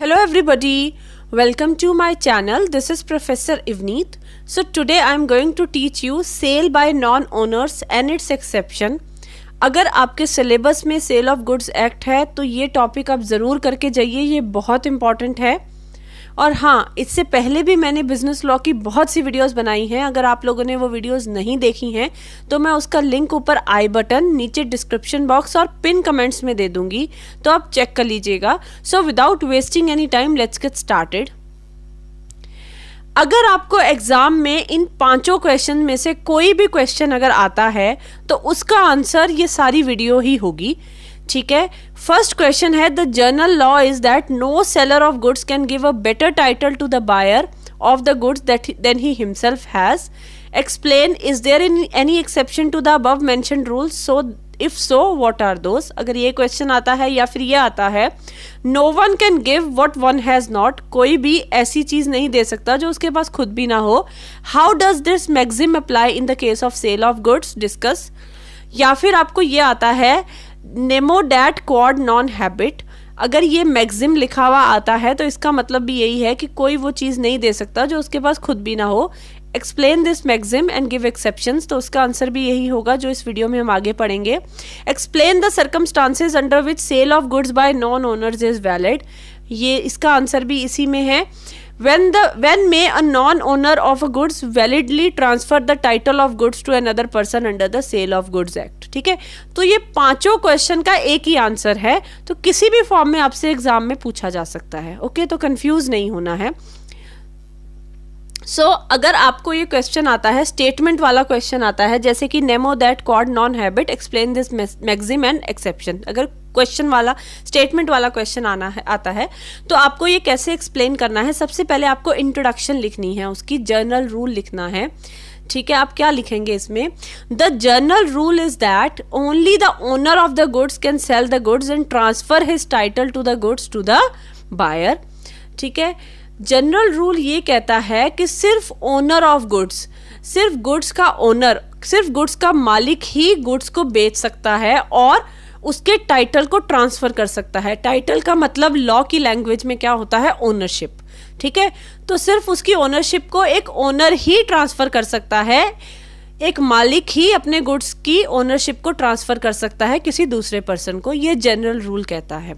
Hello everybody, welcome to my channel. This is Professor Ivneet. So today I am going to teach you sale by non-owners and its exception. अगर आपके syllabus में cell of goods act है तो ये topic आप ज़रूर करके जाइए, ये बहुत इंपॉर्टेंट है। और हाँ, इससे पहले भी मैंने बिजनेस लॉ की बहुत सी वीडियोस बनाई हैं। अगर आप लोगों ने वो वीडियोस नहीं देखी हैं तो मैं उसका लिंक ऊपर आई बटन, नीचे डिस्क्रिप्शन बॉक्स और पिन कमेंट्स में दे दूंगी, तो आप चेक कर लीजिएगा। So without wasting any time let's get started. अगर आपको एग्जाम में इन पांचों क्वेश्चन में से कोई भी क्वेश्चन अगर आता है तो उसका आंसर ये सारी वीडियो ही होगी, ठीक है। फर्स्ट क्वेश्चन है, the general law is that no seller of goods can give a better title to the buyer of the goods than he himself has. Explain, is there any exception to the above mentioned rules, so if so what are those. अगर ये question आता है या फिर ये आता है, no one can give what one has not, कोई भी ऐसी चीज नहीं दे सकता जो उसके पास खुद भी ना हो। How does this maxim apply in the case of sale of goods, discuss. या फिर आपको ये आता है, nemo dat quod non habet. अगर ये मैक्सिम लिखा हुआ आता है तो इसका मतलब भी यही है कि कोई वो चीज़ नहीं दे सकता जो उसके पास खुद भी ना हो। Explain this maxim and give exceptions, तो उसका आंसर भी यही होगा जो इस वीडियो में हम आगे पढ़ेंगे। Explain the circumstances under which sale of goods by non owners is valid, ये इसका आंसर भी इसी में है। When may a non-owner of a goods validly transfer the title of goods to another person under the Sale of Goods Act, ठीक है। तो ये पांचों क्वेश्चन का एक ही आंसर है, तो किसी भी फॉर्म में आपसे एग्जाम में पूछा जा सकता है, ओके। तो कंफ्यूज नहीं होना है। सो अगर आपको ये क्वेश्चन आता है, स्टेटमेंट वाला क्वेश्चन आता है, जैसे कि nemo dat quod non habet, explain this maxim and exception, अगर क्वेश्चन वाला स्टेटमेंट वाला क्वेश्चन आता है तो आपको ये कैसे एक्सप्लेन करना है। सबसे पहले आपको इंट्रोडक्शन लिखनी है, उसकी जर्नल रूल लिखना है, ठीक है। आप क्या लिखेंगे इसमें, the general rule is that only the owner of the goods can sell the goods and transfer his title to the goods to the buyer, ठीक है। जनरल रूल ये कहता है कि सिर्फ ओनर ऑफ गुड्स, सिर्फ गुड्स का owner, सिर्फ गुड्स का मालिक ही गुड्स को बेच सकता है और उसके टाइटल को ट्रांसफर कर सकता है। टाइटल का मतलब लॉ की लैंग्वेज में क्या होता है, ओनरशिप, ठीक है। तो सिर्फ उसकी ओनरशिप को एक ओनर ही ट्रांसफर कर सकता है, एक मालिक ही अपने गुड्स की ओनरशिप को ट्रांसफर कर सकता है किसी दूसरे पर्सन को, ये जनरल रूल कहता है।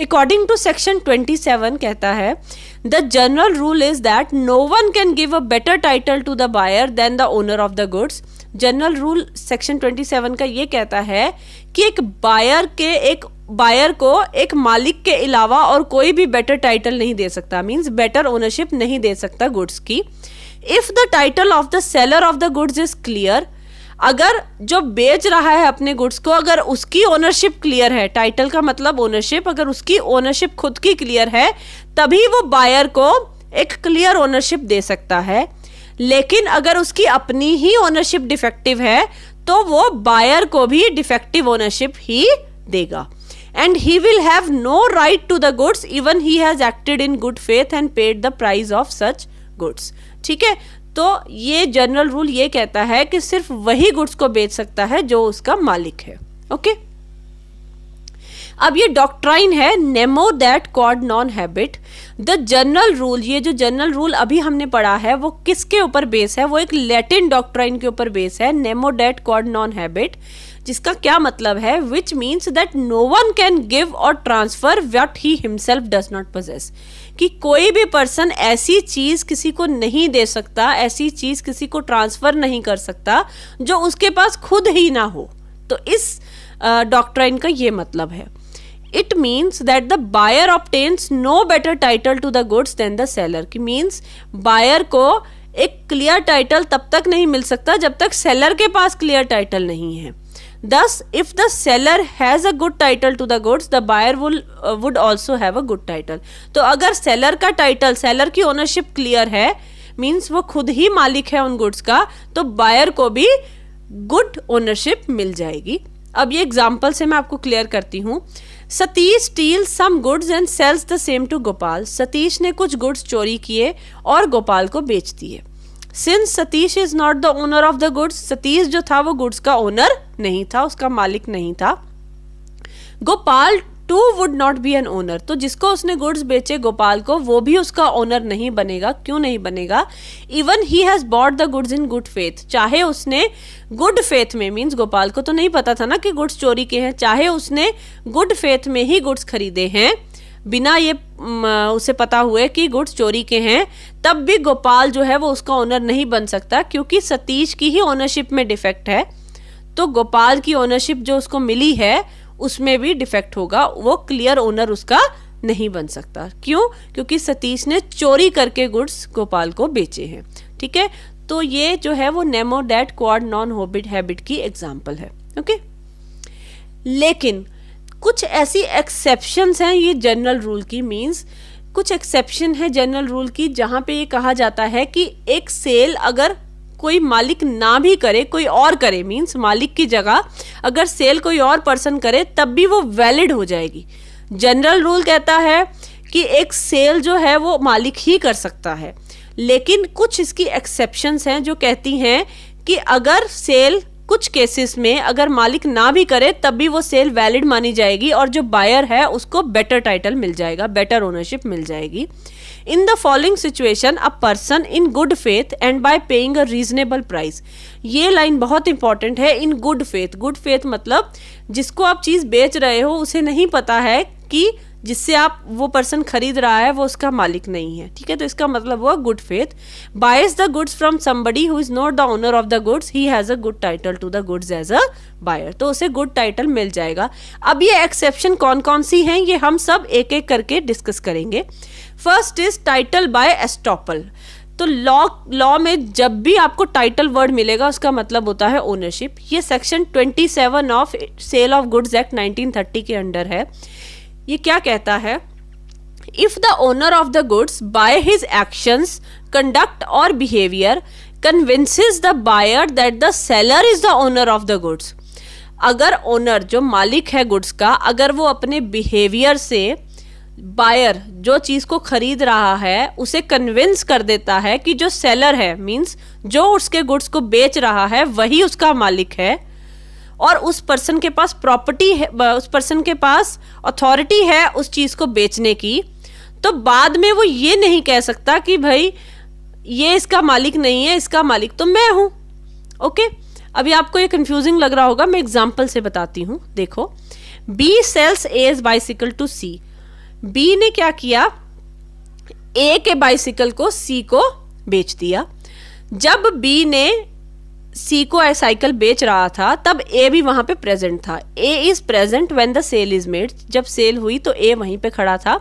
अकॉर्डिंग टू सेक्शन 27 कहता है, the general rule is that no one can give a better title to the buyer than the owner of the goods. General rule section 27 का ये कहता है कि एक बायर को एक मालिक के अलावा और कोई भी बेटर टाइटल नहीं दे सकता, मींस बेटर ओनरशिप नहीं दे सकता गुड्स की। If the title of the seller of the goods is clear, अगर जो बेच रहा है अपने गुड्स को, अगर उसकी ओनरशिप क्लियर है, टाइटल का मतलब ओनरशिप, अगर उसकी ओनरशिप खुद की क्लियर है तभी वो बायर को एक क्लियर ओनरशिप दे सकता है। लेकिन अगर उसकी अपनी ही ओनरशिप डिफेक्टिव है तो वो बायर को भी डिफेक्टिव ओनरशिप ही देगा, and he will have no right to the goods even he has acted in good faith and paid the price of such goods, ठीक है। तो ये जनरल रूल ये कहता है कि सिर्फ वही गुड्स को बेच सकता है जो उसका मालिक है, ओके। अब ये डॉक्ट्राइन है, nemo dat quod non habet. The general rule, ये जो जनरल रूल अभी हमने पढ़ा है वो किसके ऊपर बेस है, वो एक लैटिन डॉक्ट्राइन के ऊपर बेस है, nemo dat quod non habit, जिसका क्या मतलब है, which means that no one can give और transfer what he himself does not possess, कि कोई भी पर्सन ऐसी चीज किसी को नहीं दे सकता, ऐसी चीज किसी को ट्रांसफर नहीं कर सकता जो उसके पास खुद ही ना हो। तो इस डॉक्ट्राइन का ये मतलब है। It means that the buyer obtains no better title to the goods than the seller, कि means buyer को एक क्लियर टाइटल तब तक नहीं मिल सकता जब तक सेलर के पास क्लियर टाइटल नहीं है। Thus, if the seller has a good title to the goods, the buyer would also have a good title. तो अगर सेलर का टाइटल, सेलर की ओनरशिप क्लियर है, मीन्स वो खुद ही मालिक है उन गुड्स का, तो बायर को भी गुड ओनरशिप मिल जाएगी। अब ये एग्जाम्पल से मैं आपको क्लियर करती हूँ। Satish steal some goods and sells the same to Gopal, Satish ने कुछ गुड्स चोरी किए और गोपाल को बेच दिए। Since Satish is not the owner of the goods, Satish जो था वो गुड्स का ओनर नहीं था, उसका मालिक नहीं था। Gopal too would not be an owner, तो जिसको उसने गुड्स बेचे गोपाल को, वो भी उसका ओनर नहीं बनेगा। क्यों नहीं बनेगा? Even he has bought the goods in good faith, चाहे उसने गुड फेथ में, मीन्स गोपाल को तो नहीं पता था ना कि गुड्स चोरी के हैं, चाहे उसने गुड फेथ में ही गुड्स खरीदे हैं बिना ये उसे पता हुए कि गुड्स चोरी के हैं, तब भी गोपाल जो है वो उसका ओनर नहीं बन सकता, क्योंकि सतीश की ही ओनरशिप में डिफेक्ट है। तो गोपाल की ओनरशिप जो उसको मिली है उसमें भी डिफेक्ट होगा, वो क्लियर ओनर उसका नहीं बन सकता। क्यों? क्योंकि सतीश ने चोरी करके गुड्स गोपाल को बेचे हैं। ठीक है, तो ये जो है वो Nemo dat quod non habit की एग्जाम्पल है। ओके, लेकिन कुछ ऐसी एक्सेप्शंस हैं ये जनरल रूल की, मीन्स कुछ एक्सेप्शन है जनरल रूल की, जहां पे ये कहा जाता है कि एक सेल अगर कोई मालिक ना भी करे, कोई और करे, मीन्स मालिक की जगह अगर सेल कोई और पर्सन करे, तब भी वो वैलिड हो जाएगी। जनरल रूल कहता है कि एक सेल जो है वो मालिक ही कर सकता है, लेकिन कुछ इसकी एक्सेप्शंस हैं जो कहती हैं कि अगर सेल कुछ केसेस में अगर मालिक ना भी करे तब भी वो सेल वैलिड मानी जाएगी और जो बायर है उसको बेटर टाइटल मिल जाएगा, बेटर ओनरशिप मिल जाएगी। In the following situation a person in good faith and bye paying a reasonable price, ये लाइन बहुत इंपॉर्टेंट है। इन गुड फेथ, गुड फेथ मतलब जिसको आप चीज बेच रहे हो उसे नहीं पता है कि जिससे आप वो पर्सन खरीद रहा है वो उसका मालिक नहीं है। ठीक है, तो इसका मतलब हुआ good faith. Buys the goods from somebody who is not the owner of the goods, he has a good title to the goods as a buyer, तो उसे गुड टाइटल मिल जाएगा। अब ये एक्सेप्शन कौन कौन सी हैं ये हम सब एक एक करके डिस्कस करेंगे। First is title by estoppel. तो लॉ में जब भी आपको टाइटल वर्ड मिलेगा उसका मतलब होता है ओनरशिप। ये section 27 of sale of goods act 1930 के अंडर है। ये क्या कहता है? If the owner of the goods by his actions, conduct और behaviour convinces the buyer that the seller is the owner of the goods, अगर owner जो मालिक है गुड्स का, अगर वो अपने बिहेवियर से बायर जो चीज को खरीद रहा है उसे कन्विंस कर देता है कि जो सेलर है, मींस जो उसके गुड्स को बेच रहा है वही उसका मालिक है और उस पर्सन के पास प्रॉपर्टी है, उस पर्सन के पास अथॉरिटी है उस चीज को बेचने की, तो बाद में वो ये नहीं कह सकता कि भाई ये इसका मालिक नहीं है, इसका मालिक तो मैं हूं। ओके, अभी आपको ये कंफ्यूजिंग लग रहा होगा, मैं एग्जांपल से बताती हूं। देखो, B sells as bicycle to C. B ने क्या किया? ए के बाइसिकल को सी को बेच दिया। जब बी ने सी को साइकिल बेच रहा था तब ए भी वहां पे प्रेजेंट था। A is present when the sale is made, जब सेल हुई तो ए वहीं पे खड़ा था।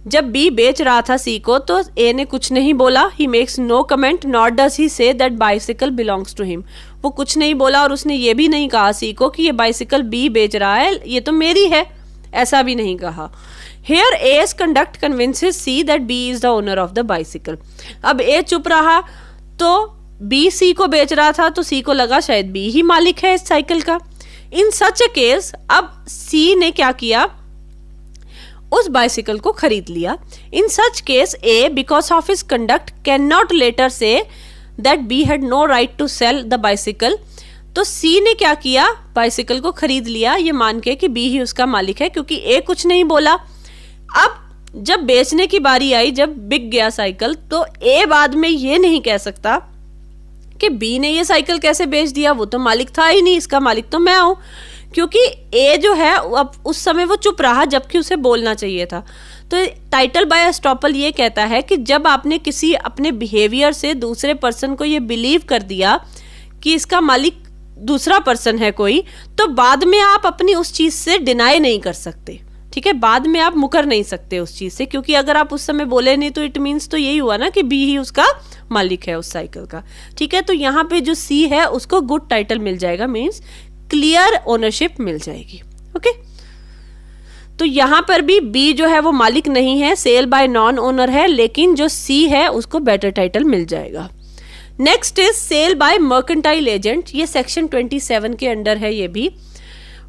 जब बी बेच रहा था सी को तो ए ने कुछ नहीं बोला, he makes no comment not does he say that bicycle belongs to him, वो कुछ नहीं बोला और उसने ये भी नहीं कहा सी को कि ये बाइसिकल बी बेच रहा है, ये तो मेरी है, ऐसा भी नहीं कहा। Here A's conduct convinces C that B is the owner of the bicycle. अब A चुप रहा तो B C को बेच रहा था तो C को लगा शायद B ही मालिक है इस साइकिल का। In such a case अब C ने क्या किया? उस बाइसिकल को खरीद लिया। In such case A because of his conduct cannot later say that B had no right to sell the bicycle. तो C ने क्या किया? बाइसिकल को खरीद लिया ये मान के कि B ही उसका मालिक है, क्योंकि A कुछ नहीं बोला। अब जब बेचने की बारी आई, जब बिक गया साइकिल, तो ए बाद में ये नहीं कह सकता कि बी ने ये साइकिल कैसे बेच दिया, वो तो मालिक था ही नहीं, इसका मालिक तो मैं हूं, क्योंकि ए जो है अब उस समय वो चुप रहा जबकि उसे बोलना चाहिए था। तो टाइटल बाय एस्टॉपल ये कहता है कि जब आपने किसी अपने बिहेवियर से दूसरे पर्सन को ये बिलीव कर दिया कि इसका मालिक दूसरा पर्सन है कोई, तो बाद में आप अपनी उस चीज से डिनाई नहीं कर सकते। ठीक है, बाद में आप मुकर नहीं सकते उस चीज से, क्योंकि अगर आप उस समय बोले नहीं तो इट मीन्स तो यही हुआ ना कि बी ही उसका मालिक है उस साइकिल का। ठीक है, तो यहाँ पे जो सी है उसको गुड टाइटल मिल जाएगा, मीन्स क्लियर ओनरशिप मिल जाएगी। ओके, तो यहाँ पर भी बी जो है वो मालिक नहीं है, सेल बाय नॉन ओनर है, लेकिन जो सी है उसको बेटर टाइटल मिल जाएगा। Next is sale by mercantile agent. ये सेक्शन 27 के अंडर है ये भी।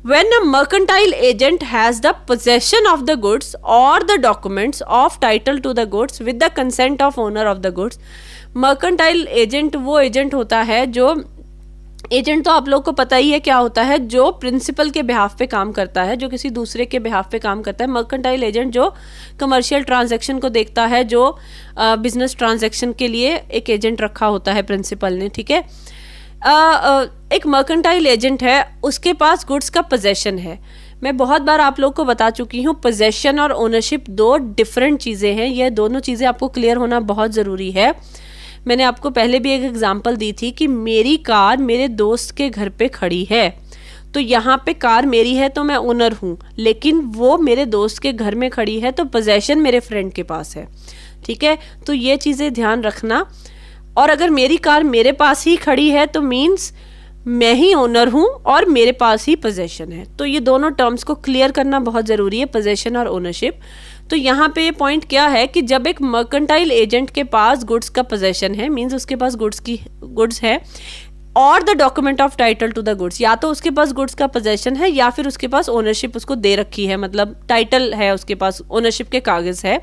When a mercantile agent has the possession of the goods or the documents of title to the goods with the consent of owner of the goods, mercantile agent वो agent होता है जो agent तो आप लोग को पता ही है क्या होता है, जो प्रिंसिपल के बिहाफ पे काम करता है, जो किसी दूसरे के बिहाफ पे काम करता है। मर्केंटाइल एजेंट जो कमर्शियल ट्रांजैक्शन को देखता है, जो बिजनेस ट्रांजैक्शन के लिए एक एजेंट रखा होता है प्रिंसिपल ने, ठीक है। एक मर्केंटाइल एजेंट है, उसके पास गुड्स का पोजेशन है। मैं बहुत बार आप लोग को बता चुकी हूँ, पोजेशन और ओनरशिप दो डिफरेंट चीज़ें हैं। यह दोनों चीज़ें आपको क्लियर होना बहुत ज़रूरी है। मैंने आपको पहले भी एक एग्जांपल दी थी कि मेरी कार मेरे दोस्त के घर पे खड़ी है, तो यहाँ पे कार मेरी है तो मैं ओनर हूँ, लेकिन वो मेरे दोस्त के घर में खड़ी है तो पोजेशन मेरे फ्रेंड के पास है, ठीक है। तो ये चीज़ें ध्यान रखना। और अगर मेरी कार मेरे पास ही खड़ी है तो मीन्स मैं ही ओनर हूँ और मेरे पास ही पोजेशन है। तो ये दोनों टर्म्स को क्लियर करना बहुत ज़रूरी है, पोजेशन और ओनरशिप। तो यहाँ पे ये पॉइंट क्या है कि जब एक मर्केंटाइल एजेंट के पास गुड्स का पोजेशन है, मीन्स उसके पास गुड्स है और the document of title to the goods, या तो उसके पास गुड्स का पोजेशन है या फिर उसके पास ओनरशिप उसको दे रखी है, मतलब टाइटल है उसके पास, ओनरशिप के कागज है,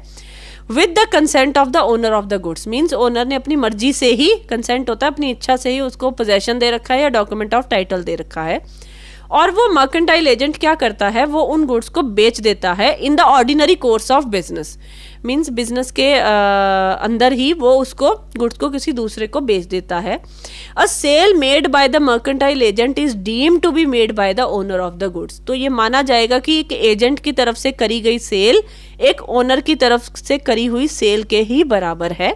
with the consent of the owner of the goods, means owner ने अपनी मर्जी से ही, कंसेंट होता है अपनी इच्छा से ही, उसको पोजेशन दे रखा है या डॉक्यूमेंट ऑफ टाइटल दे रखा है। और वो मर्केंटाइल एजेंट क्या करता है, वो उन गुड्स को बेच देता है in the ordinary course of business, means business के अंदर ही वो उसको गुड्स को किसी दूसरे को बेच देता है। A sale made by the mercantile agent is deem to be made by the owner of the goods. तो ये माना जाएगा कि एक एजेंट की तरफ से करी गई सेल एक ओनर की तरफ से करी हुई सेल के ही बराबर है।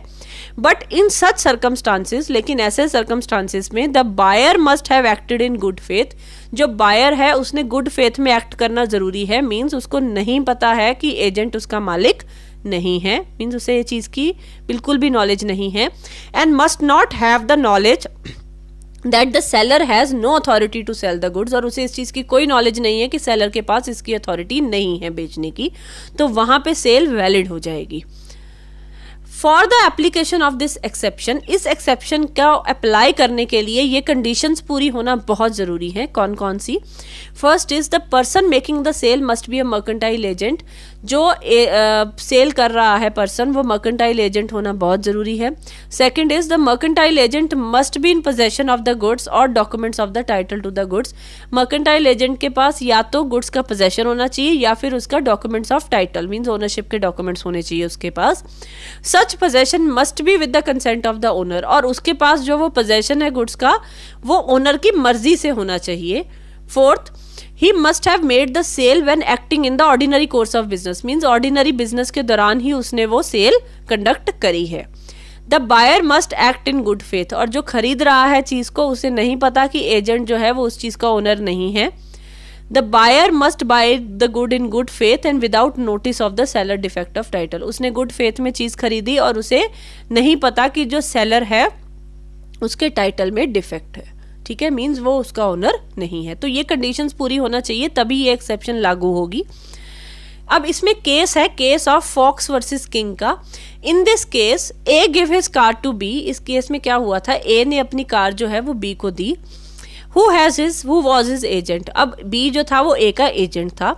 बट इन सच सर्कमस्टांसेस, लेकिन ऐसे सर्कमस्टांसेस में the buyer must have acted in good faith, जो बायर है उसने गुड फेथ में एक्ट करना जरूरी है। मीन्स उसको नहीं पता है कि एजेंट उसका मालिक नहीं है, मीन्स उसे ये चीज़ की बिल्कुल भी नॉलेज नहीं है। And must not have the knowledge that the seller has no authority to sell the goods, और उसे इस चीज़ की कोई नॉलेज नहीं है कि सेलर के पास इसकी अथॉरिटी नहीं है बेचने की, तो वहाँ पे सेल वैलिड हो जाएगी। For the application of this exception, इस एक्सेप्शन का अप्लाई करने के लिए ये कंडीशंस पूरी होना बहुत ज़रूरी है। कौन कौन सी? First is the person making the sale must be a mercantile agent, जो सेल कर रहा है पर्सन वो मर्केंटाइल एजेंट होना बहुत ज़रूरी है। Second is the mercantile agent must be in possession of the goods और documents of the title to the goods, mercantile agent के पास या तो गुड्स का पोजेशन होना चाहिए या फिर उसका documents of title, means ownership के डॉक्यूमेंट्स होने चाहिए उसके पास। Such possession must be with the consent of the owner, और उसके पास जो वो पोजेशन है गुड्स का वो ओनर की मर्जी से होना चाहिए। Fourth, he must have made the sale when acting in the ordinary course of business, means ordinary business के दौरान ही उसने वो सेल कंडक्ट करी है। The buyer must act in good faith, और जो खरीद रहा है चीज़ को उसे नहीं पता कि एजेंट जो है वो उस चीज़ का ओनर नहीं है। The buyer must buy the good in good faith and without notice of the seller defect of title, उसने good faith में चीज़ खरीदी और उसे नहीं पता कि जो सेलर है उसके टाइटल में डिफेक्ट है, ठीक है, मीन्स वो उसका ओनर नहीं है। तो ये कंडीशंस पूरी होना चाहिए तभी ये एक्सेप्शन लागू होगी। अब इसमें केस है, case of Fox versus King का। In this case A give his car to B, इस केस में क्या हुआ था, ए ने अपनी कार जो है वो बी को दी। हु वॉज हिज एजेंट, अब बी जो था वो ए का एजेंट था।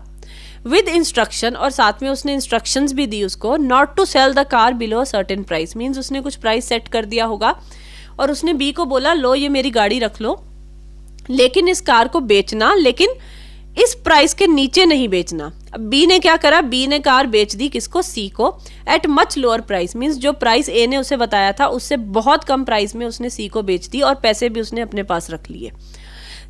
विद इंस्ट्रक्शन, और साथ में उसने इंस्ट्रक्शंस भी दी उसको, not to sell the car below certain price, means उसने कुछ प्राइस सेट कर दिया होगा और उसने बी को बोला लो ये मेरी गाड़ी रख लो, लेकिन इस कार को बेचना, लेकिन इस प्राइस के नीचे नहीं बेचना। अब बी ने क्या करा, बी ने कार बेच दी किसको, सी को, eight much lower price, means जो प्राइस ए ने उसे बताया था उससे बहुत कम प्राइस में उसने सी को बेच दी और पैसे भी उसने अपने पास रख लिए।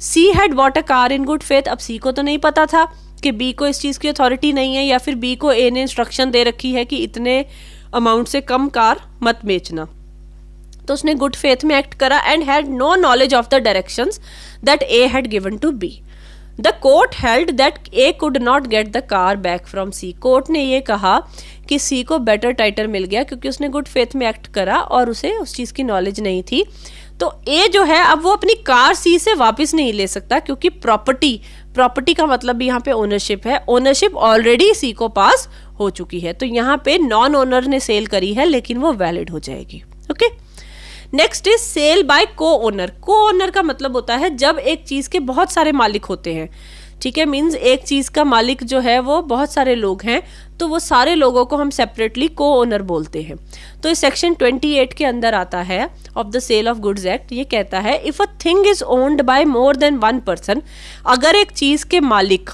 She had bought a car in good faith, अब सी को तो नहीं पता था कि बी को इस चीज़ की अथॉरिटी नहीं है, या फिर बी को ए ने इंस्ट्रक्शन दे रखी है कि इतने अमाउंट से कम कार मत बेचना, तो उसने गुड फेथ में एक्ट करा and had no knowledge of the directions that A had given to B. The court held that A could not get the car back from C, court ने ये कहा कि सी को बेटर टाइटल मिल गया क्योंकि उसने गुड फेथ में act करा और उसे उस चीज़ की नॉलेज नहीं थी। तो ए जो है अब वो अपनी कार सी से वापस नहीं ले सकता, क्योंकि प्रॉपर्टी का मतलब भी यहाँ पे ओनरशिप है, ओनरशिप ऑलरेडी सी को पास हो चुकी है। तो यहाँ पे नॉन ओनर ने सेल करी है लेकिन वो वैलिड हो जाएगी। Okay, next is sale by co-owner. Co-owner का मतलब होता है जब एक चीज के बहुत सारे मालिक होते हैं, ठीक है, मीन्स एक चीज का मालिक जो है वो बहुत सारे लोग हैं, तो वो सारे लोगों को हम सेपरेटली को ओनर बोलते हैं। तो इस सेक्शन 28 के अंदर आता है of the sale of goods act, ये कहता है if a thing is owned by more than one person, अगर एक चीज के मालिक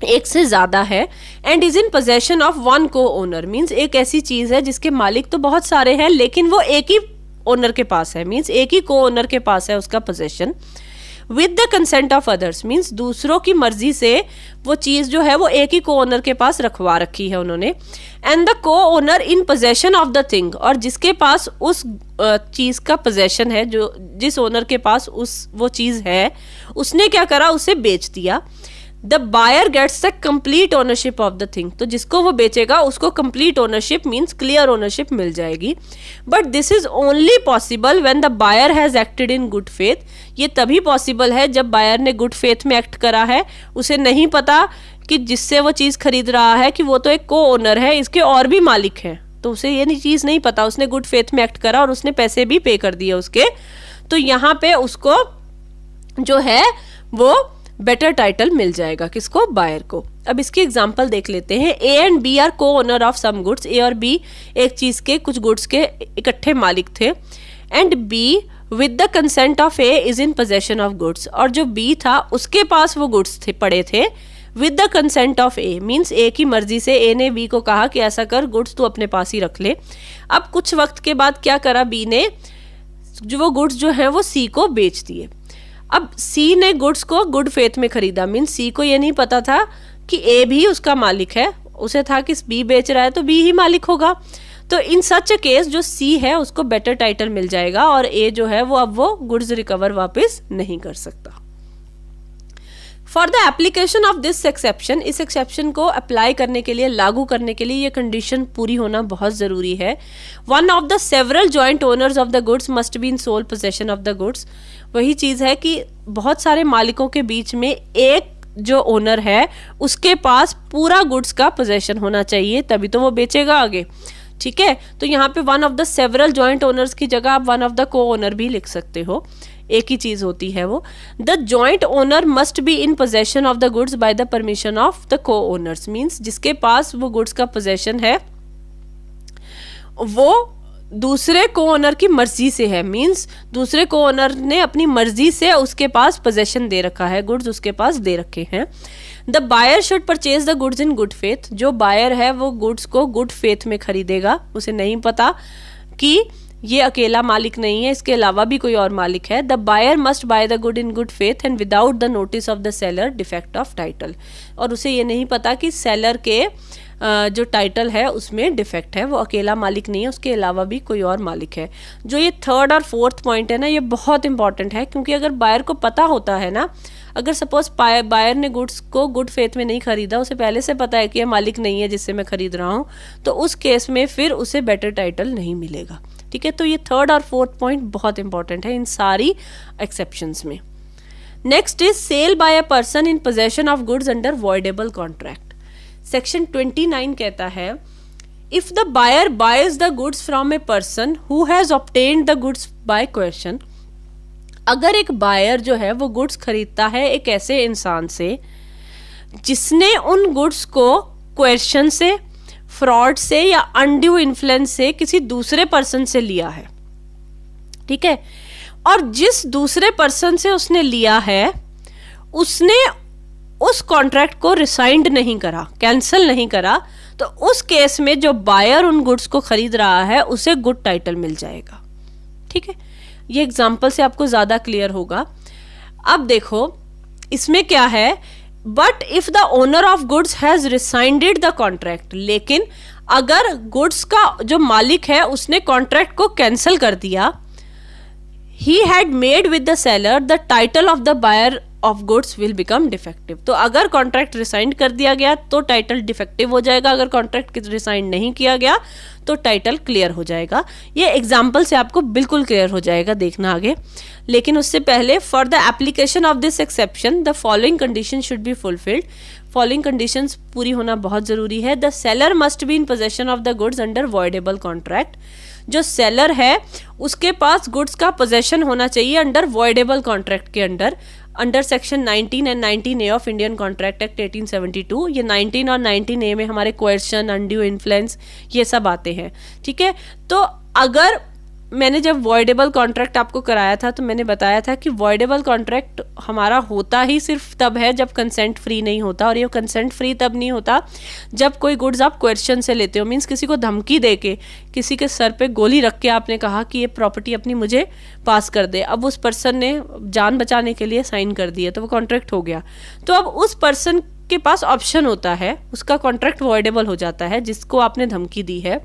एक से ज्यादा है, and is in possession of one co-owner, means एक ऐसी चीज है जिसके मालिक तो बहुत सारे हैं लेकिन वो एक ही ओनर के पास है, मीन्स एक ही को ओनर के पास है उसका possession, with the consent of others, means दूसरों की मर्जी से वो चीज जो है वो एक ही को ओनर के पास रखवा रखी है उन्होंने, एंड द को owner in possession of the thing, और जिसके पास उस चीज का पोजेशन है, जो जिस ओनर के पास वो चीज है, उसने क्या करा, उसे बेच दिया। The buyer gets the complete ownership of the thing, तो जिसको वो बेचेगा उसको complete ownership means clear ownership मिल जाएगी। But this is only possible when the buyer has acted in good faith, ये तभी पॉसिबल है जब बायर ने गुड फेथ में एक्ट करा है, उसे नहीं पता कि जिससे वो चीज़ खरीद रहा है कि वो तो एक को ओनर है, इसके और भी मालिक हैं, तो उसे ये चीज़ नहीं पता, उसने गुड फेथ में एक्ट करा और उसने पैसे भी पे कर दिए उसके, तो यहाँ पे उसको जो है वो बेटर टाइटल मिल जाएगा, किसको, बायर को। अब इसकी एग्जांपल देख लेते हैं। ए एंड बी आर को ओनर ऑफ सम गुड्स, ए और बी एक चीज के कुछ गुड्स के इकट्ठे मालिक थे, and B with the consent of A is in possession of goods, और जो बी था उसके पास वो गुड्स थे पड़े थे, with the consent of A means A की मर्जी से ए ने बी को कहा कि ऐसा कर, गुड्स तू अपने पास ही रख ले। अब कुछ वक्त के बाद क्या करा बी ने, जो वो गुड्स जो है वो सी को बेच दिए। अब सी ने गुड्स को गुड फेथ में खरीदा, मीन्स सी को ये नहीं पता था कि ए भी उसका मालिक है, उसे था कि बी बेच रहा है तो बी ही मालिक होगा। तो इन सच केस जो सी है उसको बेटर टाइटल मिल जाएगा और ए जो है वो अब वो गुड्स रिकवर वापस नहीं कर सकता। For the application of this exception, इस एक्सेप्शन को अप्लाई करने के लिए, लागू करने के लिए ये कंडीशन पूरी होना बहुत जरूरी है। One of the several joint owners of the goods must be in sole possession of the goods, वही चीज़ है कि बहुत सारे मालिकों के बीच में एक जो ओनर है उसके पास पूरा गुड्स का पोजेशन होना चाहिए, तभी तो वो बेचेगा आगे, ठीक है। तो यहाँ पे one of the several joint owners की जगह आप वन ऑफ द को ओनर भी लिख सकते हो, एक ही चीज होती है वो। The joint owner must be in possession of the goods by the permission of the को ओनर्स, मीन्स जिसके पास वो गुड्स का पोजेशन है वो दूसरे को ओनर की मर्जी से है, मीन्स दूसरे को ओनर ने अपनी मर्जी से उसके पास पोजेशन दे रखा है, गुड्स उसके पास दे रखे हैं। The buyer should purchase the goods in good faith, जो बायर है वो गुड्स को गुड फेथ में खरीदेगा, उसे नहीं पता कि ये अकेला मालिक नहीं है, इसके अलावा भी कोई और मालिक है। The buyer must buy the good in good faith and without the notice of the seller defect of title, और उसे ये नहीं पता कि सेलर के जो टाइटल है उसमें डिफेक्ट है, वो अकेला मालिक नहीं है, उसके अलावा भी कोई और मालिक है। जो ये थर्ड और फोर्थ पॉइंट है ना, ये बहुत इंपॉर्टेंट है, क्योंकि अगर बायर को पता होता है ना, अगर सपोज बायर ने गुड्स को गुड फेथ में नहीं खरीदा, उसे पहले से पता है कि ये मालिक नहीं है जिससे मैं खरीद रहा हूँ, तो उस केस में फिर उसे बेटर टाइटल नहीं मिलेगा, ठीक है। तो ये थर्ड और फोर्थ पॉइंट बहुत इंपॉर्टेंट है इन सारी एक्सेप्शंस में। Next is sale by a person in possession of goods under voidable contract. Section 29 कहता है if the buyer buys the goods from a person who has obtained the goods by question, अगर एक buyer जो है वो goods खरीदता है एक ऐसे इंसान से जिसने उन गुड्स को क्वेश्चन से, फ्रॉड से या अनड्यू इन्फ्लुएंस से किसी दूसरे पर्सन से लिया है, ठीक है, और जिस दूसरे पर्सन से उसने लिया है उसने उस कॉन्ट्रैक्ट को रिसाइंड नहीं करा, कैंसिल नहीं करा, तो उस केस में जो बायर उन गुड्स को खरीद रहा है उसे गुड टाइटल मिल जाएगा, ठीक है। ये एग्जाम्पल से आपको ज्यादा क्लियर होगा। अब देखो इसमें क्या है, but if the owner of goods has रिसाइंडेड the contract, लेकिन अगर गुड्स का जो मालिक है उसने कॉन्ट्रैक्ट को कैंसिल कर दिया, he had made with the seller the title of the buyer of goods will become defective. तो अगर कॉन्ट्रैक्ट रिसाइंड कर दिया गया तो टाइटल डिफेक्टिव हो जाएगा, अगर कॉन्ट्रैक्ट रिसाइंड नहीं किया गया तो टाइटल क्लियर हो जाएगा। ये एग्जाम्पल से आपको बिल्कुल क्लियर हो जाएगा, देखना आगे। लेकिन उससे पहले for the application of this exception the following condition should be fulfilled, following conditions पूरी होना बहुत जरूरी है। The seller must be in possession of the goods under voidable contract, जो सेलर है उसके पास गुड्स का पोजेशन होना चाहिए अंडर वॉइडेबल कॉन्ट्रैक्ट के under. Under section 19 and 19A of Indian contract act 1872। ये 19 और 19A में हमारे कोएर्शन, अनड्यू इन्फ्लुएंस, ये सब आते हैं। ठीक है, तो अगर मैंने जब वॉइडेबल कॉन्ट्रैक्ट आपको कराया था तो मैंने बताया था कि वॉइडेबल कॉन्ट्रैक्ट हमारा होता ही सिर्फ तब है जब कंसेंट फ्री नहीं होता, और ये कंसेंट फ्री तब नहीं होता जब कोई गुड्स आप कोएर्शन से लेते हो। मीन्स किसी को धमकी दे के, किसी के सर पे गोली रख के आपने कहा कि ये प्रॉपर्टी अपनी मुझे पास कर दे, अब उस पर्सन ने जान बचाने के लिए साइन कर दिया तो वो कॉन्ट्रैक्ट हो गया। तो अब उस पर्सन के पास ऑप्शन होता है, उसका कॉन्ट्रैक्ट वॉइडेबल हो जाता है जिसको आपने धमकी दी है।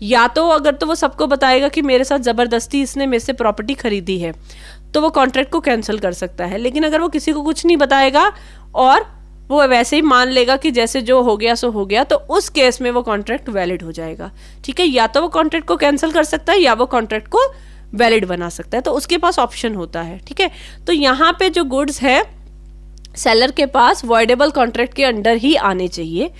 या तो अगर तो वो सबको बताएगा कि मेरे साथ ज़बरदस्ती इसने मेरे से प्रॉपर्टी खरीदी है, तो वो कॉन्ट्रैक्ट को कैंसिल कर सकता है। लेकिन अगर वो किसी को कुछ नहीं बताएगा और वो वैसे ही मान लेगा कि जैसे जो हो गया सो हो गया, तो उस केस में वो कॉन्ट्रैक्ट वैलिड हो जाएगा। ठीक है, या तो वो कॉन्ट्रैक्ट को कैंसिल कर सकता है या वो कॉन्ट्रैक्ट को वैलिड बना सकता है, तो उसके पास ऑप्शन होता है। ठीक है, तो यहाँ पे जो गुड्स है सेलर के पास वॉइडेबल कॉन्ट्रैक्ट के अंडर ही आने चाहिए।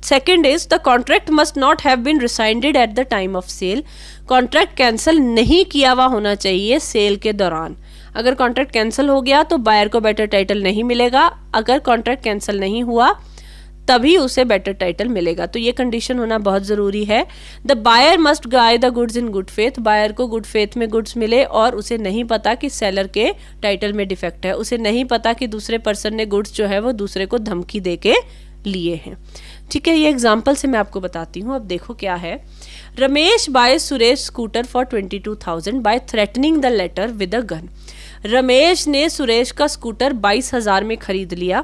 Second is the contract must not have been rescinded at the time of sale. Contract cancel नहीं किया हुआ होना चाहिए सेल के दौरान। अगर कॉन्ट्रैक्ट कैंसिल हो गया तो बायर को बेटर टाइटल नहीं मिलेगा, अगर कॉन्ट्रैक्ट कैंसिल नहीं हुआ तभी उसे बेटर टाइटल मिलेगा। तो ये कंडीशन होना बहुत ज़रूरी है। The buyer must buy the goods in good faith. Buyer को गुड फेथ में गुड्स मिले और उसे नहीं पता कि सेलर के टाइटल में डिफेक्ट है, उसे नहीं पता कि दूसरे पर्सन ने गुड्स जो है वो दूसरे को धमकी दे के लिए हैं। ठीक है, ये एग्जाम्पल से मैं आपको बताती हूँ। अब देखो क्या है। Ramesh buy Suresh scooter for 22,000 by threatening the latter with a gun. Ramesh ने सुरेश का स्कूटर 22,000 में खरीद लिया,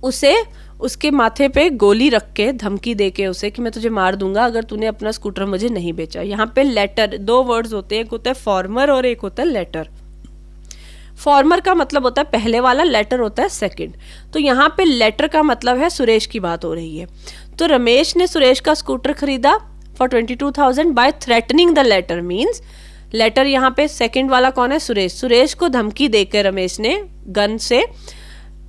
उसे उसके माथे पे गोली रख के धमकी दे के उसे कि मैं तुझे मार दूंगा अगर तूने अपना स्कूटर मुझे नहीं बेचा। यहाँ पे लेटर, दो वर्ड्स होते हैं, एक होता है फॉर्मर और एक होता है लेटर। फॉर्मर का मतलब होता है पहले वाला, लेटर होता है सेकंड। तो यहाँ पे लेटर का मतलब है सुरेश की बात हो रही है। तो रमेश ने सुरेश का स्कूटर खरीदा for 22,000 by threatening the latter. Means latter यहाँ पे सेकंड वाला कौन है? सुरेश। सुरेश को धमकी देकर रमेश ने गन से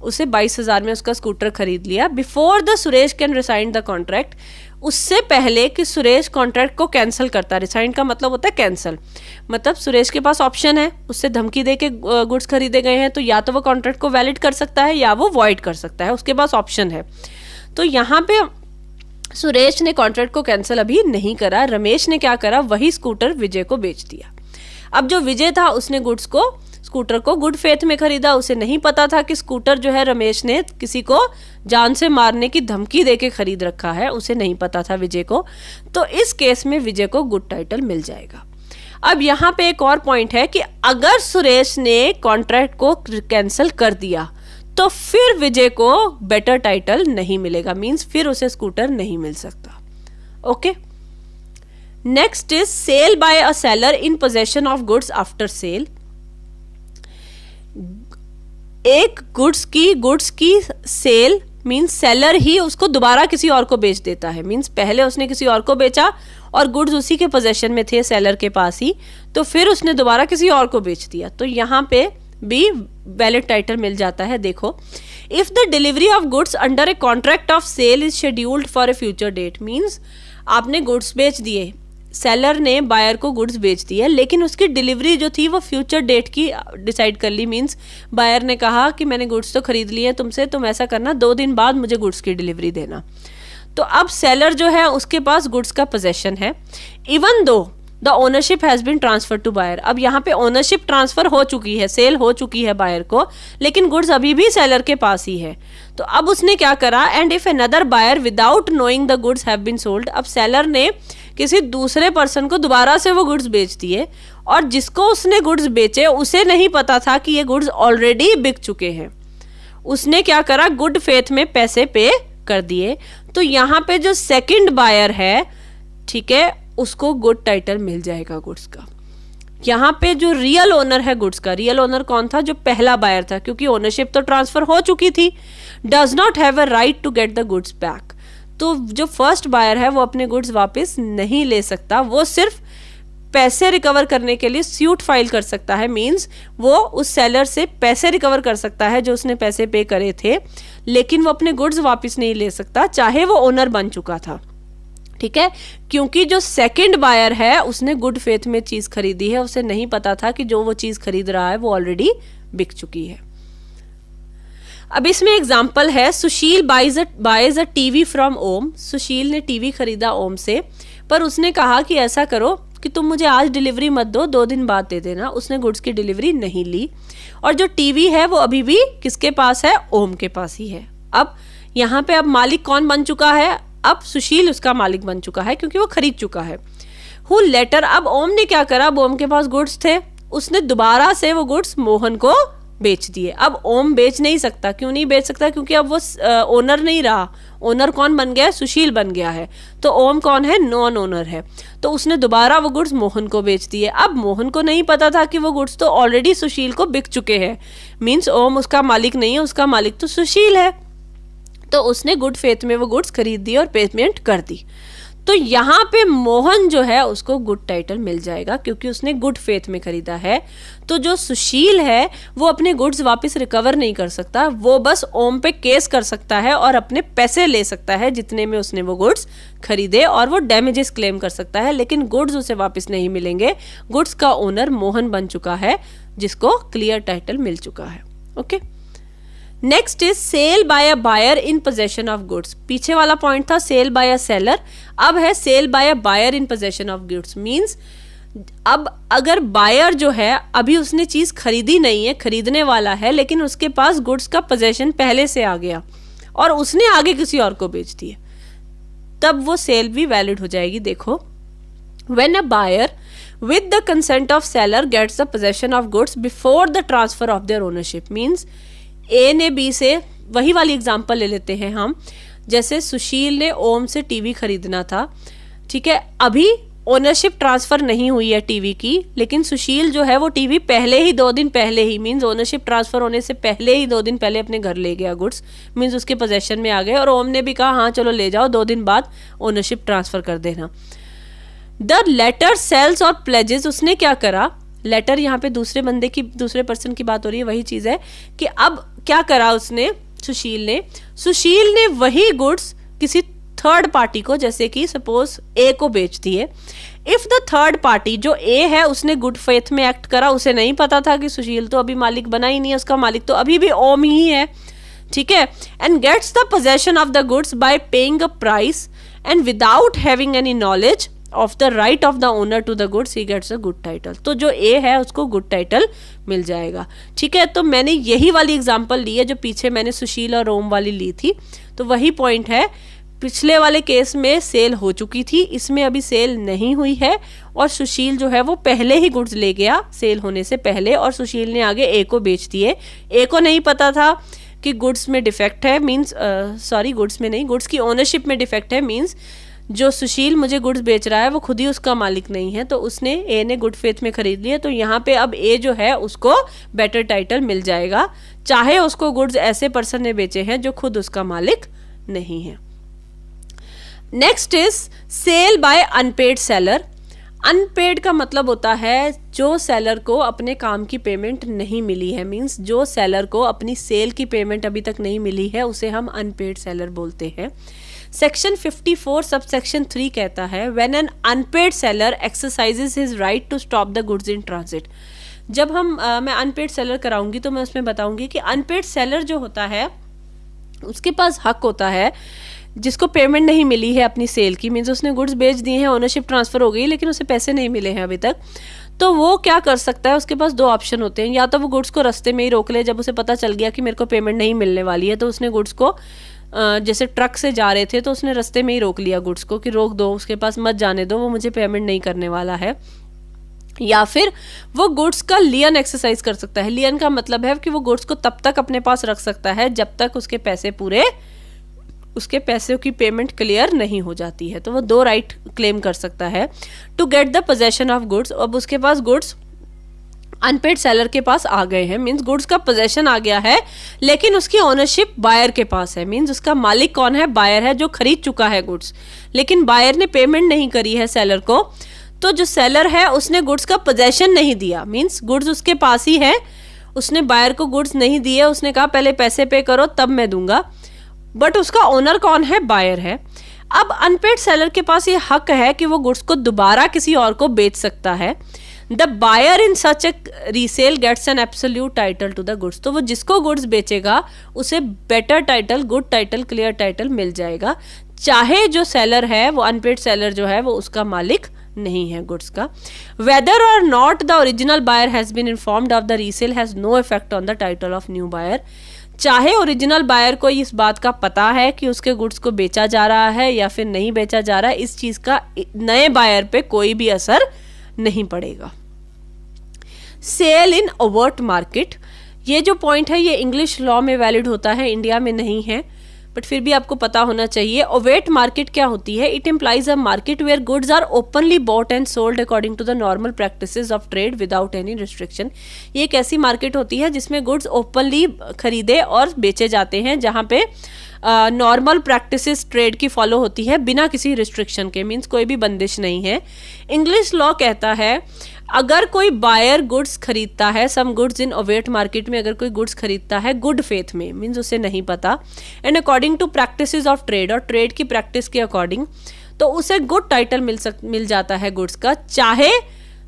उसे 22,000 में उसका स्कूटर खरीद लिया। Before the Suresh can resign the contract, उससे पहले कि सुरेश कॉन्ट्रैक्ट को कैंसिल करता। रिसाइन का मतलब होता है कैंसिल, मतलब सुरेश के पास ऑप्शन है, उससे धमकी दे के गुड्स खरीदे गए हैं तो या तो वो कॉन्ट्रैक्ट को वैलिड कर सकता है या वो वॉइड कर सकता है, उसके पास ऑप्शन है। तो यहाँ पे सुरेश ने कॉन्ट्रैक्ट को कैंसिल अभी नहीं करा। रमेश ने क्या करा, वही स्कूटर विजय को बेच दिया। अब जो विजय था उसने स्कूटर को गुड फेथ में खरीदा, उसे नहीं पता था कि स्कूटर जो है रमेश ने किसी को जान से मारने की धमकी देके खरीद रखा है, उसे नहीं पता था विजय को। तो इस केस में विजय को गुड टाइटल मिल जाएगा। अब यहाँ पे एक और पॉइंट है कि अगर सुरेश ने कॉन्ट्रैक्ट को कैंसिल कर दिया तो फिर विजय को बेटर टाइटल नहीं मिलेगा, मींस फिर उसे स्कूटर नहीं मिल सकता। Okay, next is sale by a seller in possession of goods after sale. एक गुड्स की सेल मींस सेलर ही उसको दोबारा किसी और को बेच देता है। मींस पहले उसने किसी और को बेचा और गुड्स उसी के पोजेशन में थे सेलर के पास ही, तो फिर उसने दोबारा किसी और को बेच दिया, तो यहाँ पे भी वैलिड टाइटल मिल जाता है। देखो, if the delivery of goods under a contract of sale is scheduled for a future date. Means आपने गुड्स बेच दिए, सेलर ने बायर को गुड्स बेच दिए, लेकिन उसकी डिलीवरी जो थी वो फ्यूचर डेट की डिसाइड कर ली। मींस बायर ने कहा कि मैंने गुड्स तो खरीद लिए तुमसे, तुम ऐसा करना 2 दिन बाद मुझे गुड्स की डिलीवरी देना। तो अब सेलर जो है उसके पास गुड्स का पोजेशन है, even though the ownership has been transfer to buyer. अब यहाँ पे ओनरशिप ट्रांसफर हो चुकी है, सेल हो चुकी है बायर को, लेकिन गुड्स अभी भी सेलर के पास ही है। तो अब उसने क्या करा, and if another buyer without knowing the goods have been sold. अब सेलर ने किसी दूसरे पर्सन को दोबारा से वो गुड्स बेच दिए और जिसको उसने गुड्स बेचे उसे नहीं पता था कि ये गुड्स ऑलरेडी बिक चुके हैं। उसने क्या करा, गुड फेथ में पैसे पे कर दिए। तो यहाँ पे जो सेकंड बायर है, ठीक है, उसको गुड टाइटल मिल जाएगा गुड्स का। यहाँ पे जो रियल ओनर है गुड्स का, रियल ओनर कौन था? जो पहला बायर था, क्योंकि ओनरशिप तो ट्रांसफर हो चुकी थी। Does not have a right to get the goods back. तो जो फर्स्ट बायर है वो अपने गुड्स वापस नहीं ले सकता, वो सिर्फ पैसे रिकवर करने के लिए सूट फाइल कर सकता है। मींस वो उस सेलर से पैसे रिकवर कर सकता है जो उसने पैसे पे करे थे, लेकिन वो अपने गुड्स वापस नहीं ले सकता, चाहे वो ओनर बन चुका था। ठीक है, क्योंकि जो सेकंड बायर है उसने गुड फेथ में चीज खरीदी है, उसे नहीं पता था कि जो वो चीज खरीद रहा है वो ऑलरेडी बिक चुकी है। अब इसमें एग्जाम्पल है, सुशील बाइज अ टीवी फ्रॉम ओम। सुशील ने टीवी खरीदा ओम से, पर उसने कहा कि ऐसा करो कि तुम मुझे आज डिलीवरी मत दो, 2 दिन बाद दे देना। उसने गुड्स की डिलीवरी नहीं ली, और जो टीवी है वो अभी भी किसके पास है? ओम के पास ही है। अब यहाँ पे अब मालिक कौन बन चुका है? अब सुशील उसका मालिक बन चुका है, क्योंकि वो खरीद चुका है। हु लेटर, अब ओम ने क्या करा? अब ओम के पास गुड्स थे, उसने दोबारा से वो गुड्स मोहन को बेच दिए। अब ओम बेच नहीं सकता। क्यों नहीं बेच सकता? क्योंकि अब वो ओनर नहीं रहा। ओनर कौन बन गया है? सुशील बन गया है। तो ओम कौन है? नॉन ओनर है। तो उसने दोबारा वो गुड्स मोहन को बेच दिए। अब मोहन को नहीं पता था कि वो गुड्स तो ऑलरेडी सुशील को बिक चुके हैं, मीन्स ओम उसका मालिक नहीं है, उसका मालिक तो सुशील है। तो उसने गुड फेथ में वो गुड्स खरीद दी और पेमेंट कर दी। तो यहाँ पे मोहन जो है उसको गुड टाइटल मिल जाएगा, क्योंकि उसने गुड फेथ में खरीदा है। तो जो सुशील है वो अपने गुड्स वापस रिकवर नहीं कर सकता, वो बस ओम पे केस कर सकता है और अपने पैसे ले सकता है जितने में उसने वो गुड्स खरीदे, और वो डैमेजेस क्लेम कर सकता है, लेकिन गुड्स उसे वापस नहीं मिलेंगे। गुड्स का ओनर मोहन बन चुका है, जिसको क्लियर टाइटल मिल चुका है। Okay, next is sale by a buyer in possession of goods. पीछे वाला पॉइंट था सेल बाय अ सेलर, अब है sale by a buyer in possession of goods. Means अब अगर बायर जो है अभी उसने चीज खरीदी नहीं है, खरीदने वाला है, लेकिन उसके पास गुड्स का पोजेशन पहले से आ गया और उसने आगे किसी और को बेच दिए, तब वो सेल भी वैलिड हो जाएगी। देखो, when a buyer with the consent of seller gets the possession of goods before the transfer of their ownership, means ए ने बी से, वही वाली एग्जांपल ले लेते हैं हम, जैसे सुशील ने ओम से टीवी खरीदना था, ठीक है, अभी ओनरशिप ट्रांसफर नहीं हुई है टीवी की, लेकिन सुशील जो है वो टीवी पहले ही 2 दिन पहले ही, मींस ओनरशिप ट्रांसफर होने से पहले ही 2 दिन पहले अपने घर ले गया गुड्स, मींस उसके पोजेशन में आ गए, और ओम ने भी कहा हाँ चलो ले जाओ, 2 दिन बाद ओनरशिप ट्रांसफर कर देना। द लेटर सेल्स और प्लेजेस, उसने क्या करा? लेटर यहाँ पे दूसरे पर्सन की बात हो रही है, वही चीज है कि अब क्या करा उसने, सुशील ने वही गुड्स किसी थर्ड पार्टी को, जैसे कि सपोज ए को बेच दिए। इफ द थर्ड पार्टी, जो ए है, उसने गुड फेथ में एक्ट करा, उसे नहीं पता था कि सुशील तो अभी मालिक बना ही नहीं है, उसका मालिक तो अभी भी ओम ही है, ठीक है, and gets the possession of the goods by paying a price and without having any knowledge of the right of the owner to the goods, he gets a good title. तो जो ए है उसको गुड टाइटल मिल जाएगा, ठीक है। तो मैंने यही वाली एग्जांपल ली है जो पीछे मैंने सुशील और ओम वाली ली थी, तो वही पॉइंट है। पिछले वाले केस में सेल हो चुकी थी, इसमें अभी सेल नहीं हुई है, और सुशील जो है वो पहले ही गुड्स ले गया सेल होने से पहले, और सुशील ने आगे ए को बेच दिए। ए को नहीं पता था कि गुड्स में डिफेक्ट है, मीन्स गुड्स में नहीं, गुड्स की ओनरशिप में डिफेक्ट है, मीन्स जो सुशील मुझे गुड्स बेच रहा है वो खुद ही उसका मालिक नहीं है, तो उसने ए ने गुड फेथ में खरीद लिया। तो यहाँ पे अब ए जो है उसको बेटर टाइटल मिल जाएगा, चाहे उसको गुड्स ऐसे पर्सन ने बेचे हैं जो खुद उसका मालिक नहीं है। Next is sale by unpaid seller. Unpaid का मतलब होता है जो सेलर को अपने काम की पेमेंट नहीं मिली है, मीन्स जो सेलर को अपनी सेल की पेमेंट अभी तक नहीं मिली है उसे हम अनपेड सेलर बोलते हैं। सेक्शन 54 सब सेक्शन 3 कहता है when an unpaid seller exercises his right to stop the goods in transit. जब मैं अनपेड सेलर कराऊंगी तो मैं उसमें बताऊंगी कि अनपेड सेलर जो होता है उसके पास हक होता है, जिसको पेमेंट नहीं मिली है अपनी सेल की, मीन्स उसने गुड्स बेच दिए हैं, ओनरशिप ट्रांसफर हो गई, लेकिन उसे पैसे नहीं मिले हैं अभी तक, तो वो क्या कर सकता है? उसके पास 2 ऑप्शन होते हैं, या तो वो गुड्स को रास्ते में ही रोक ले, जब उसे पता चल गया कि मेरे को पेमेंट नहीं मिलने वाली है तो उसने गुड्स को जैसे ट्रक से जा रहे थे तो उसने रास्ते में ही रोक लिया गुड्स को कि रोक दो, उसके पास मत जाने दो, वो मुझे पेमेंट नहीं करने वाला है। या फिर वो गुड्स का लियन एक्सरसाइज कर सकता है। लियन का मतलब है कि वो गुड्स को तब तक अपने पास रख सकता है जब तक उसके पैसे की पेमेंट क्लियर नहीं हो जाती है, तो वो 2 राइट क्लेम कर सकता है। To get the possession of goods, अब उसके पास गुड्स अनपेड सेलर के पास आ गए हैं, मींस गुड्स का पोजेशन आ गया है, लेकिन उसकी ओनरशिप बायर के पास है, मींस उसका मालिक कौन है? बायर है, जो खरीद चुका है गुड्स, लेकिन बायर ने पेमेंट नहीं करी है सेलर को। तो जो सेलर है उसने गुड्स का पोजेशन नहीं दिया, मींस गुड्स उसके पास ही है, उसने बायर को गुड्स नहीं दिए, उसने कहा पहले पैसे पे करो तब मैं दूंगा, बट उसका ओनर कौन है? बायर है। अब अनपेड सेलर के पास ये हक है कि वो गुड्स को दोबारा किसी और को बेच सकता है। The buyer in such a resale gets an absolute title to the goods. तो वो जिसको गुड्स बेचेगा उसे better title, good title, clear title मिल जाएगा, चाहे जो सेलर है वो अनपेड सेलर जो है वो उसका मालिक नहीं है गुड्स का। Whether or not the original buyer has been informed of the resale has no effect on the title of new buyer. चाहे ओरिजिनल बायर को इस बात का पता है कि उसके गुड्स को बेचा जा रहा है या फिर नहीं बेचा जा रहा है, इस चीज का नए बायर पे कोई भी असर नहीं पड़ेगा। सेल इन ओवर्ट मार्केट, ये जो पॉइंट है ये इंग्लिश लॉ में वैलिड होता है, इंडिया में नहीं है, बट फिर भी आपको पता होना चाहिए। ओवेट मार्केट क्या होती है? It implies a market where goods are openly bought and sold according to the normal practices of trade without any restriction. ये एक ऐसी मार्केट होती है जिसमें गुड्स ओपनली खरीदे और बेचे जाते हैं, जहाँ पे नॉर्मल प्रैक्टिसेस ट्रेड की फॉलो होती है बिना किसी रिस्ट्रिक्शन के, मीन्स कोई भी बंदिश नहीं है। इंग्लिश लॉ कहता है अगर कोई बायर गुड्स खरीदता है, some goods in overt market में अगर कोई गुड्स खरीदता है गुड फेथ में, मीन्स उसे नहीं पता, and according to practices of trade, और ट्रेड की प्रैक्टिस के अकॉर्डिंग, तो उसे गुड टाइटल मिल जाता है गुड्स का, चाहे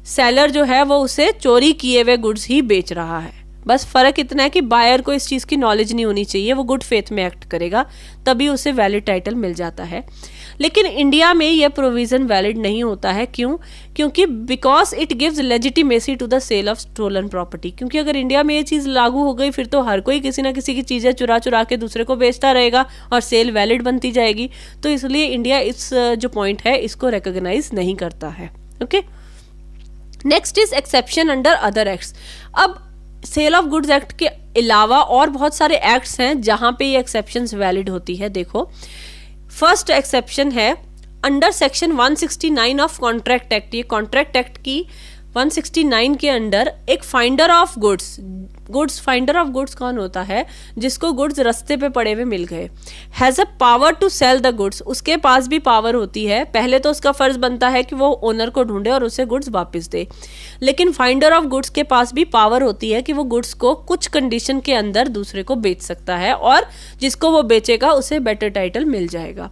सेलर जो है वो उसे चोरी किए हुए गुड्स ही बेच रहा है। बस फर्क इतना है कि बायर को इस चीज़ की नॉलेज नहीं होनी चाहिए, वो गुड फेथ में एक्ट करेगा तभी उसे वैलिड टाइटल मिल जाता है। लेकिन इंडिया में यह प्रोविज़न वैलिड नहीं होता है। क्यों? क्योंकि because it gives legitimacy to the sale of stolen property. क्योंकि अगर इंडिया में ये चीज़ लागू हो गई फिर तो हर कोई किसी ना किसी की चीज़ें चुरा चुरा के दूसरे को बेचता रहेगा और सेल वैलिड बनती जाएगी। तो इसलिए इंडिया इस जो पॉइंट है इसको रिकॉग्नाइज नहीं करता है। Okay, next is exception under other acts. अब सेल ऑफ गुड्स एक्ट के अलावा और बहुत सारे एक्ट्स हैं जहां पे ये एक्सेप्शंस वैलिड होती है। देखो, फर्स्ट एक्सेप्शन है under section 169 of contract act. ये कॉन्ट्रैक्ट एक्ट की 169 के अंडर एक finder of goods finder of goods कौन होता है? जिसको गुड्स रास्ते पे पड़े हुए मिल गए, has a power to sell the goods. उसके पास भी पावर होती है। पहले तो उसका फर्ज बनता है कि वो ओनर को ढूंढे और उसे गुड्स वापस दे, लेकिन फाइंडर ऑफ गुड्स के पास भी पावर होती है कि वो गुड्स को कुछ कंडीशन के अंदर दूसरे को बेच सकता है और जिसको वो बेचेगा उसे बेटर टाइटल मिल जाएगा।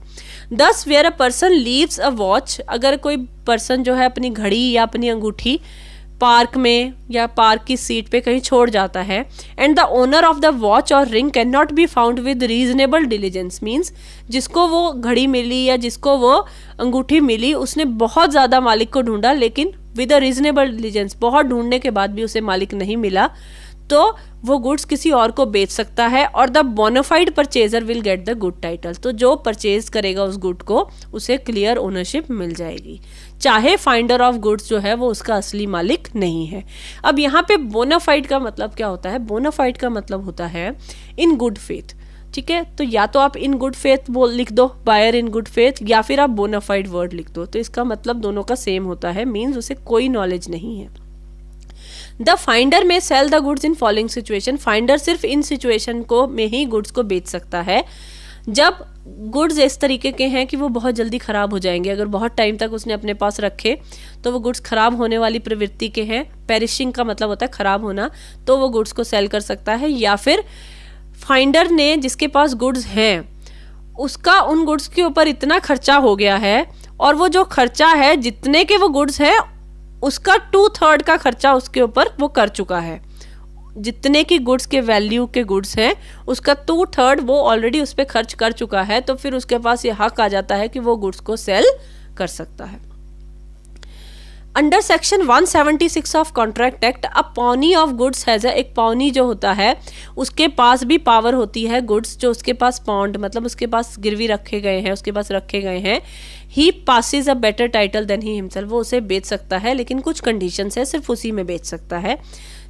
Thus where a person leaves a watch, अगर कोई पर्सन जो है अपनी घड़ी या अपनी अंगूठी पार्क में या पार्क की सीट पे कहीं छोड़ जाता है, and the owner of the watch और ring can not be found with reasonable diligence, means जिसको वो घड़ी मिली या जिसको वो अंगूठी मिली उसने बहुत ज़्यादा मालिक को ढूंढा, लेकिन विद अ रीजनेबल डिलीजेंस, बहुत ढूंढने के बाद भी उसे मालिक नहीं मिला, तो वो गुड्स किसी और को बेच सकता है। और the bona fide purchaser will get the good title, तो जो परचेज करेगा उस गुड को उसे क्लियर ओनरशिप मिल जाएगी, चाहे फाइंडर ऑफ गुड्स जो है वो उसका असली मालिक नहीं है। अब यहाँ पे बोनाफाइड का मतलब क्या होता है? बोनाफाइड का मतलब होता है इन गुड फेथ। ठीक है, तो या तो आप इन गुड फेथ लिख दो, बायर इन गुड फेथ, या फिर आप बोनाफाइड वर्ड लिख दो, तो इसका मतलब दोनों का सेम होता है, मीन्स उसे कोई नॉलेज नहीं है। The finder may sell the goods in following situation, finder सिर्फ इन सिचुएशन को में ही गुड्स को बेच सकता है जब गुड्स इस तरीके के हैं कि वो बहुत जल्दी ख़राब हो जाएंगे। अगर बहुत टाइम तक उसने अपने पास रखे तो वो गुड्स ख़राब होने वाली प्रवृत्ति के हैं, पेरिशिंग का मतलब होता है ख़राब होना, तो वो गुड्स को सेल कर सकता है। या फिर फाइंडर ने जिसके पास गुड्स हैं उसका उन गुड्स के ऊपर इतना खर्चा हो गया है और वो जो खर्चा है जितने के वो गुड्स हैं उसका 2/3 का खर्चा उसके ऊपर वो कर चुका है, जितने की गुड्स के वैल्यू के गुड्स हैं उसका 2/3 वो ऑलरेडी उस पर खर्च कर चुका है, तो फिर उसके पास ये हक आ जाता है कि वो गुड्स को सेल कर सकता है। Under section 176 of contract act, a pony of goods has, एक पॉनी जो होता है उसके पास भी पावर होती है गुड्स, जो उसके पास पॉन्ड मतलब उसके पास गिरवी रखे गए हैं, उसके पास रखे गए हैं, he passes a better title than he himself, वो उसे बेच सकता है लेकिन कुछ कंडीशंस है, सिर्फ उसी में बेच सकता है।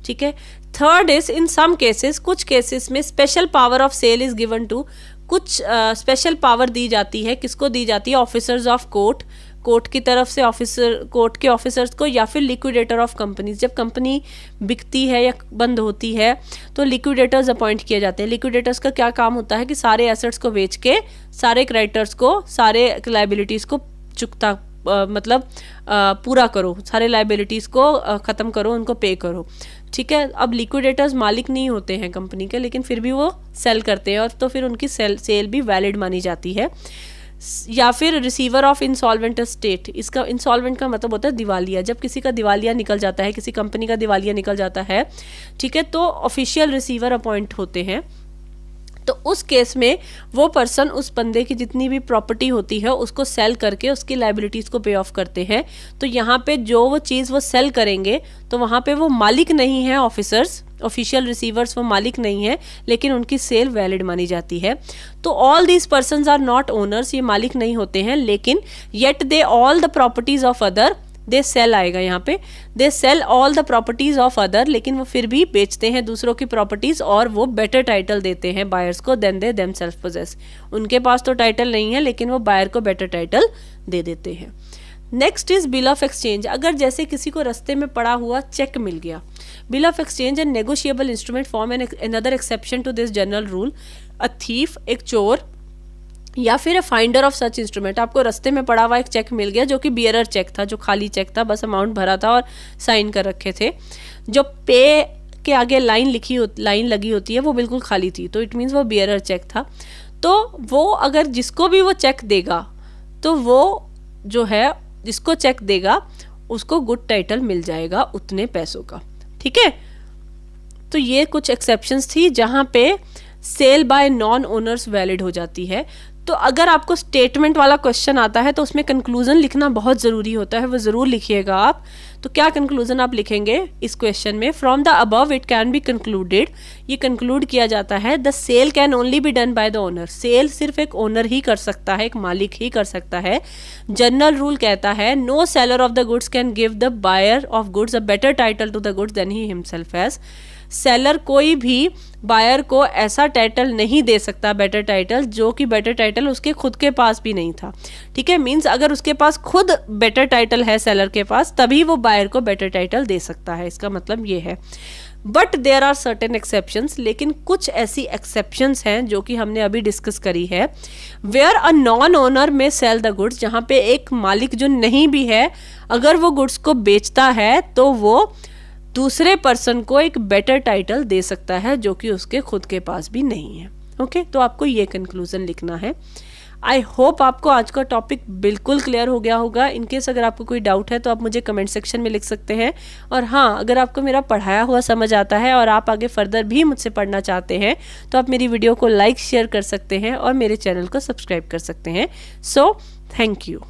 ठीक है, third is in some cases, कुछ केसेस में special power of sale is given to, कुछ स्पेशल पावर दी जाती है, किसको दी जाती है? ऑफिसर्स ऑफ कोर्ट, कोर्ट की तरफ से कोर्ट के ऑफिसर्स को, या फिर लिक्विडेटर ऑफ कंपनीज, जब कंपनी बिकती है या बंद होती है तो लिक्विडेटर्स अपॉइंट किए जाते हैं। लिक्विडेटर्स का क्या काम होता है कि सारे एसेट्स को बेच के सारे क्रेडिटर्स को, सारे लाइबिलिटीज़ को चुकता मतलब पूरा करो, सारे लाइबिलिटीज़ को ख़त्म करो, उनको पे करो। ठीक है, अब लिक्विडेटर्स मालिक नहीं होते हैं कंपनी के, लेकिन फिर भी वो सेल करते हैं और तो फिर उनकी सेल भी वैलिड मानी जाती है। या फिर रिसीवर ऑफ इंसॉल्वेंट स्टेट, इसका इंसॉल्वेंट का मतलब होता है दिवालिया, जब किसी का दिवालिया निकल जाता है, किसी कंपनी का दिवालिया निकल जाता है, ठीक है, तो ऑफिशियल रिसीवर अपॉइंट होते हैं। तो उस केस में वो पर्सन उस बंदे की जितनी भी प्रॉपर्टी होती है उसको सेल करके उसकी लाइबिलिटीज़ को पे ऑफ करते हैं। तो यहाँ पे जो वो चीज़ वो सेल करेंगे तो वहाँ पे वो मालिक नहीं है, ऑफिसर्स ऑफिशियल रिसीवर्स वो मालिक नहीं है, लेकिन उनकी सेल वैलिड मानी जाती है। तो all these persons are not owners, ये मालिक नहीं होते हैं, लेकिन yet they all the properties of other, they sell आएगा यहाँ पे, they sell all the properties of other, लेकिन वो फिर भी बेचते हैं दूसरों की प्रॉपर्टीज और वो बेटर टाइटल देते हैं बायर्स को देन दे देमसेल्फ पोजेस। उनके पास तो टाइटल नहीं है लेकिन वो बायर को बेटर टाइटल दे देते हैं। Next is bill of exchange. अगर जैसे किसी को रास्ते में पड़ा हुआ चेक मिल गया, bill of exchange and negotiable instrument form an another exception to this general rule. A thief, एक चोर या फिर फाइंडर ऑफ सच इंस्ट्रूमेंट, आपको रास्ते में पड़ा हुआ एक चेक मिल गया जो कि बियरर चेक था, जो खाली चेक था, बस अमाउंट भरा था और साइन कर रखे थे। जो पे के आगे लाइन लगी होती है वो बिल्कुल खाली थी, तो इट मीन्स वो बियरर चेक था। तो वो अगर जिसको भी वो चेक देगा तो वो जो है जिसको चेक देगा उसको गुड टाइटल मिल जाएगा उतने पैसों का, ठीक है। तो ये कुछ एक्सेप्शंस थी जहाँ पे sale by non owners valid हो जाती है। तो अगर आपको स्टेटमेंट वाला क्वेश्चन आता है तो उसमें कंक्लूजन लिखना बहुत ज़रूरी होता है, वो ज़रूर लिखिएगा आप। तो क्या कंक्लूजन आप लिखेंगे इस क्वेश्चन में? From the above it can be concluded, ये कंक्लूड किया जाता है the sale can only be done by the owner, sale सिर्फ एक ओनर ही कर सकता है, एक मालिक ही कर सकता है। जनरल रूल कहता है no seller of the goods can give the buyer of goods a better title to the goods than he himself has. Seller कोई भी बायर को ऐसा टाइटल नहीं दे सकता, बेटर टाइटल, जो कि बेटर टाइटल उसके खुद के पास भी नहीं था, ठीक है। मींस अगर उसके पास खुद बेटर टाइटल है सेलर के पास तभी वो बायर को बेटर टाइटल दे सकता है, इसका मतलब ये है। But there are certain exceptions, लेकिन कुछ ऐसी एक्सेप्शंस हैं जो कि हमने अभी डिस्कस करी है। वेयर अ नॉन ओनर में सेल द गुड्स, जहाँ पे एक मालिक जो नहीं भी है अगर वो गुड्स को बेचता है तो वो दूसरे पर्सन को एक बेटर टाइटल दे सकता है जो कि उसके खुद के पास भी नहीं है। ओके, तो आपको ये कंक्लूजन लिखना है। आई होप आपको आज का टॉपिक बिल्कुल क्लियर हो गया होगा। इनकेस अगर आपको कोई डाउट है तो आप मुझे कमेंट सेक्शन में लिख सकते हैं। और हाँ, अगर आपको मेरा पढ़ाया हुआ समझ आता है और आप आगे फर्दर भी मुझसे पढ़ना चाहते हैं तो आप मेरी वीडियो को लाइक शेयर कर सकते हैं और मेरे चैनल को सब्सक्राइब कर सकते हैं। So thank you.